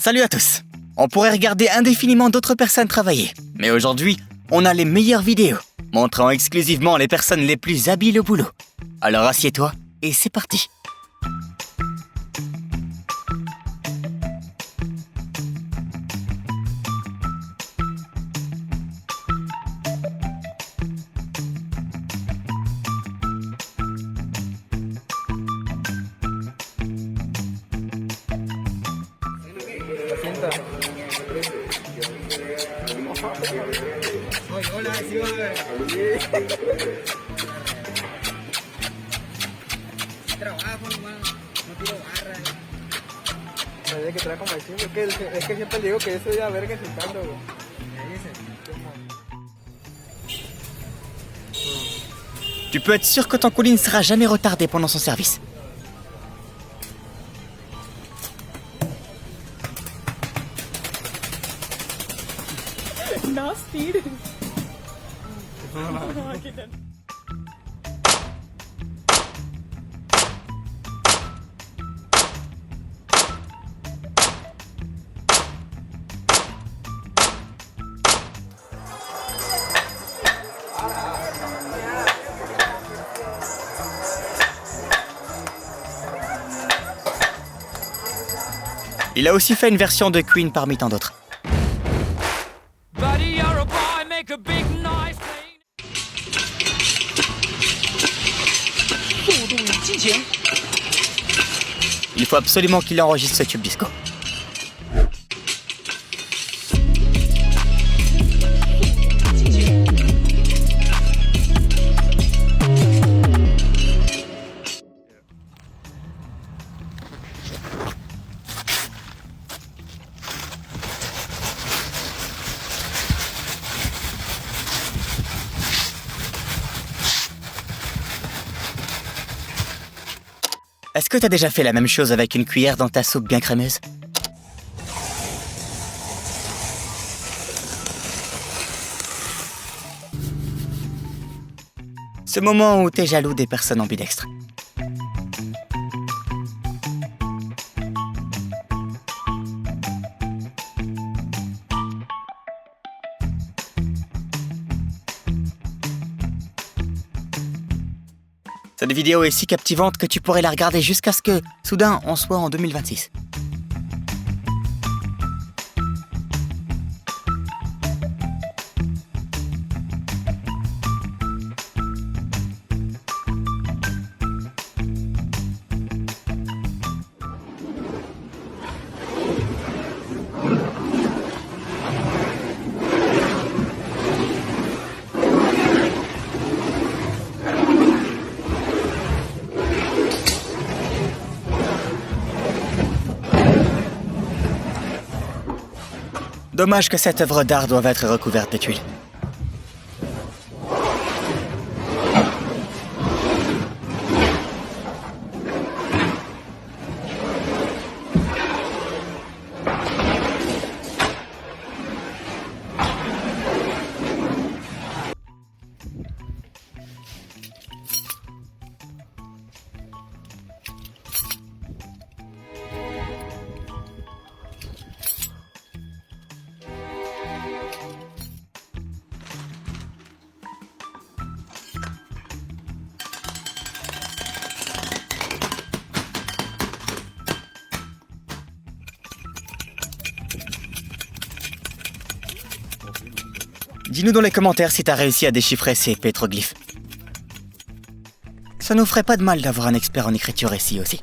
Salut à tous. On pourrait regarder indéfiniment d'autres personnes travailler. Mais aujourd'hui, on a les meilleures vidéos, montrant exclusivement les personnes les plus habiles au boulot. Alors assieds-toi et c'est parti. Trabajo nomás, no tiro barra. Sabía que trae como el siempre, es que siempre le digo que yo soy a verga insultando, güey. Me dice. Tu peux être sûr que ton colis ne sera jamais retardé pendant son service. Nasty. Il a aussi fait une version de Queen parmi tant d'autres. Il faut absolument qu'il enregistre ce tube disco. Est-ce que t'as déjà fait la même chose avec une cuillère dans ta soupe bien crémeuse? Ce moment où t'es jaloux des personnes ambidextres. Cette vidéo est si captivante que tu pourrais la regarder jusqu'à ce que, soudain, on soit en 2026. Dommage que cette œuvre d'art doive être recouverte de tuiles. Dis-nous dans les commentaires si t'as réussi à déchiffrer ces pétroglyphes. Ça nous ferait pas de mal d'avoir un expert en écriture ici aussi.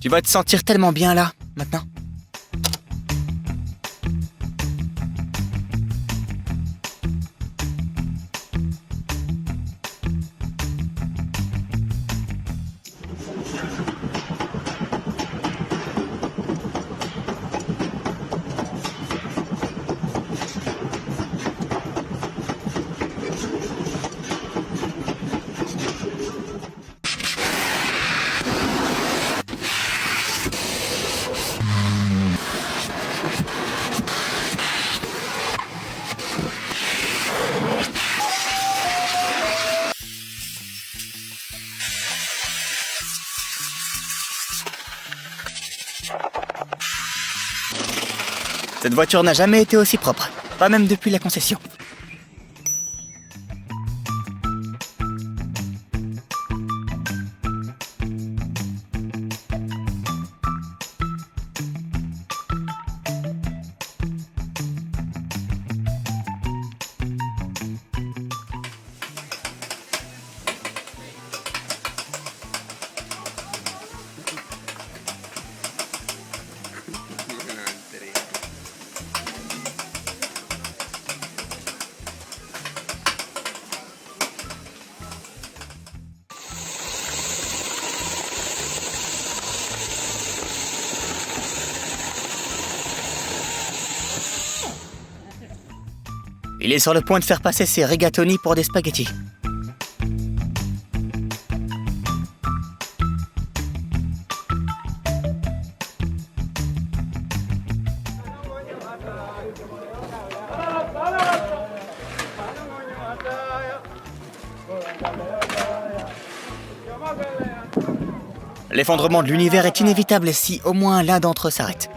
Tu vas te sentir tellement bien là, maintenant. Cette voiture n'a jamais été aussi propre, pas même depuis la concession. Il est sur le point de faire passer ses rigatoni pour des spaghettis. L'effondrement de l'univers est inévitable si au moins l'un d'entre eux s'arrête.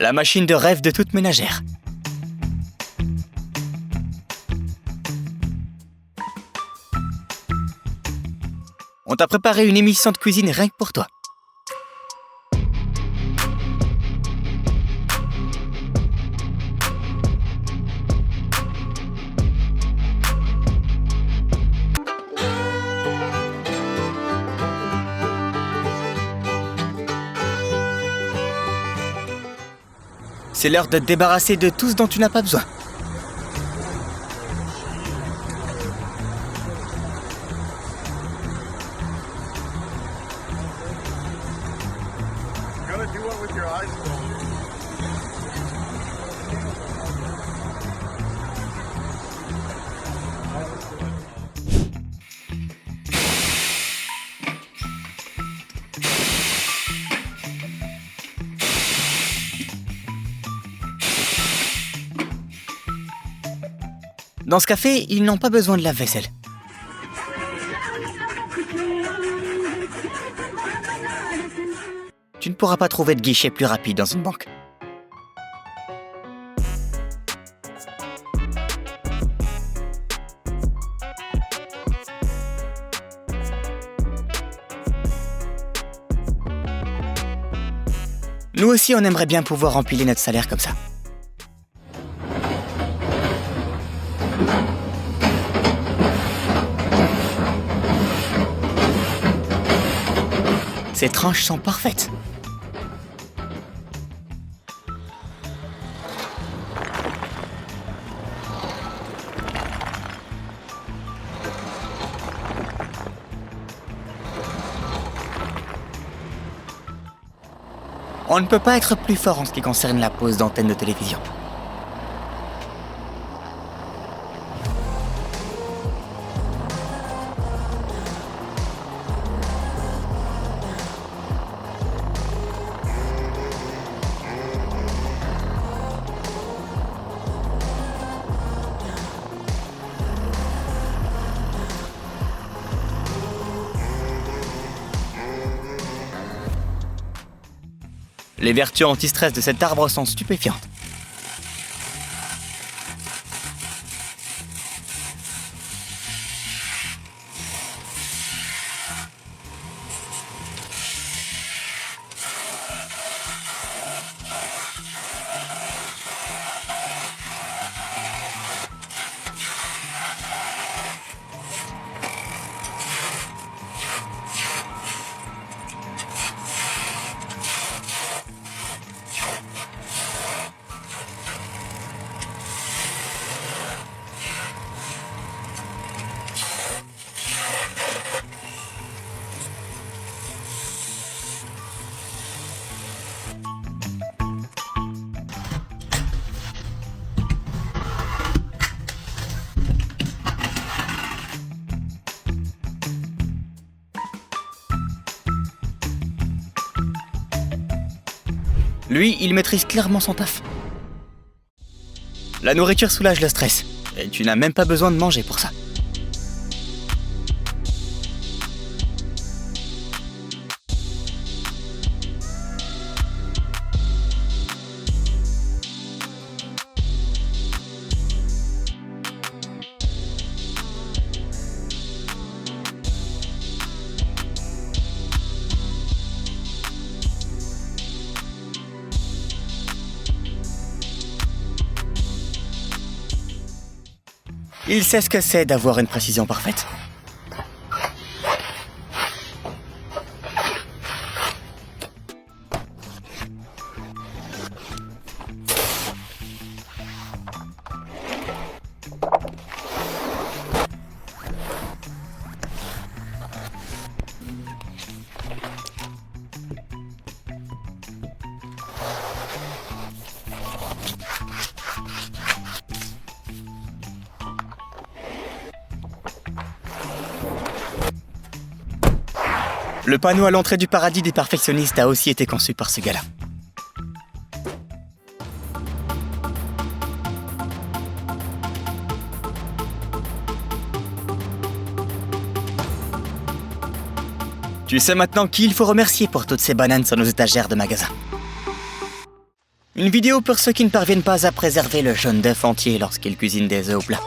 La machine de rêve de toute ménagère. On t'a préparé une émission de cuisine rien que pour toi. C'est l'heure de te débarrasser de tout ce dont tu n'as pas besoin. Dans ce café, ils n'ont pas besoin de lave-vaisselle. Tu ne pourras pas trouver de guichet plus rapide dans une banque. Nous aussi, on aimerait bien pouvoir empiler notre salaire comme ça. Ces tranches sont parfaites. On ne peut pas être plus fort en ce qui concerne la pose d'antenne de télévision. Les vertus anti-stress de cet arbre sont stupéfiantes. Lui, il maîtrise clairement son taf. La nourriture soulage le stress, et tu n'as même pas besoin de manger pour ça. Il sait ce que c'est d'avoir une précision parfaite. Le panneau à l'entrée du paradis des perfectionnistes a aussi été conçu par ce gars-là. Tu sais maintenant qui il faut remercier pour toutes ces bananes sur nos étagères de magasin. Une vidéo pour ceux qui ne parviennent pas à préserver le jaune d'œuf entier lorsqu'ils cuisinent des œufs au plat.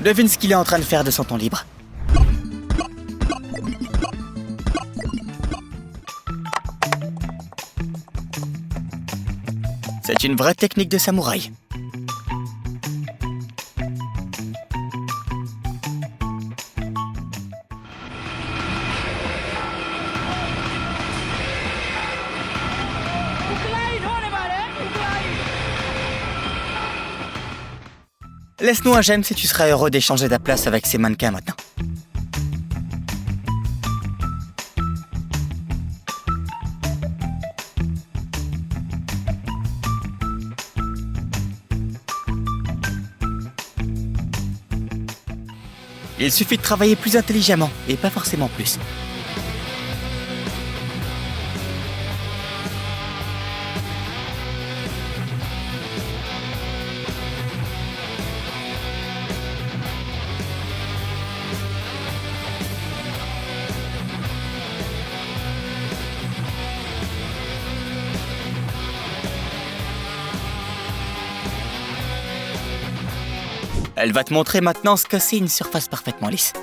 Devine ce qu'il est en train de faire de son temps libre. C'est une vraie technique de samouraï. Laisse-nous un j'aime si tu seras heureux d'échanger ta place avec ces mannequins maintenant. Il suffit de travailler plus intelligemment et pas forcément plus. Elle va te montrer maintenant ce que c'est une surface parfaitement lisse.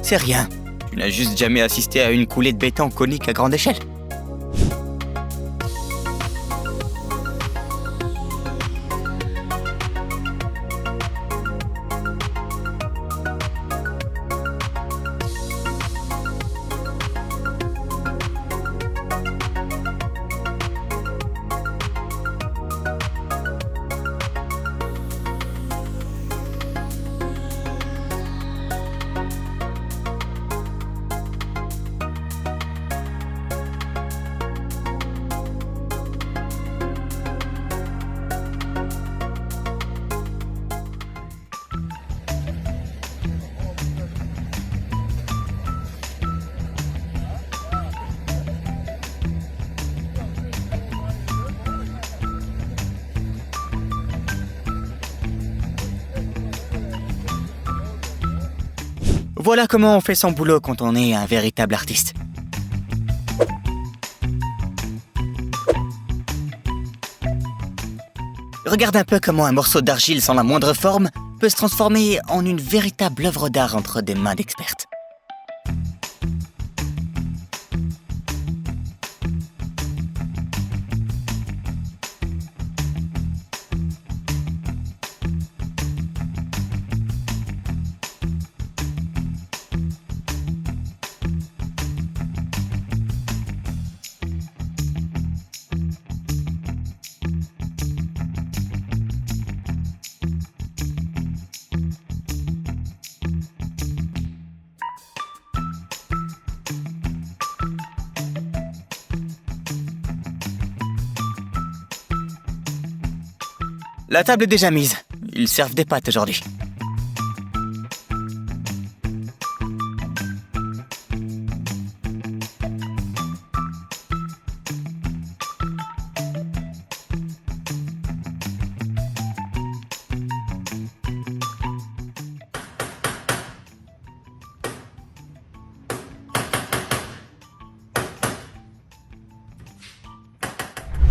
C'est rien. Tu n'as juste jamais assisté à une coulée de béton conique à grande échelle. Voilà comment on fait son boulot quand on est un véritable artiste. Regarde un peu comment un morceau d'argile sans la moindre forme peut se transformer en une véritable œuvre d'art entre des mains d'expertes. La table est déjà mise. Ils servent des pâtes aujourd'hui.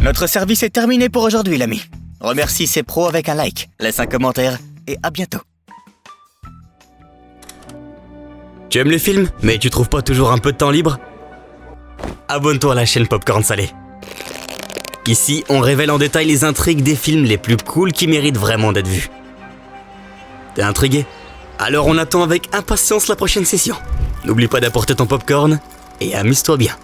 Notre service est terminé pour aujourd'hui, l'ami. Remercie ces pros avec un like, laisse un commentaire et à bientôt. Tu aimes les films, mais tu trouves pas toujours un peu de temps libre? Abonne-toi à la chaîne Popcorn Salé. Ici, on révèle en détail les intrigues des films les plus cool qui méritent vraiment d'être vus. T'es intrigué? Alors on attend avec impatience la prochaine session. N'oublie pas d'apporter ton popcorn et amuse-toi bien.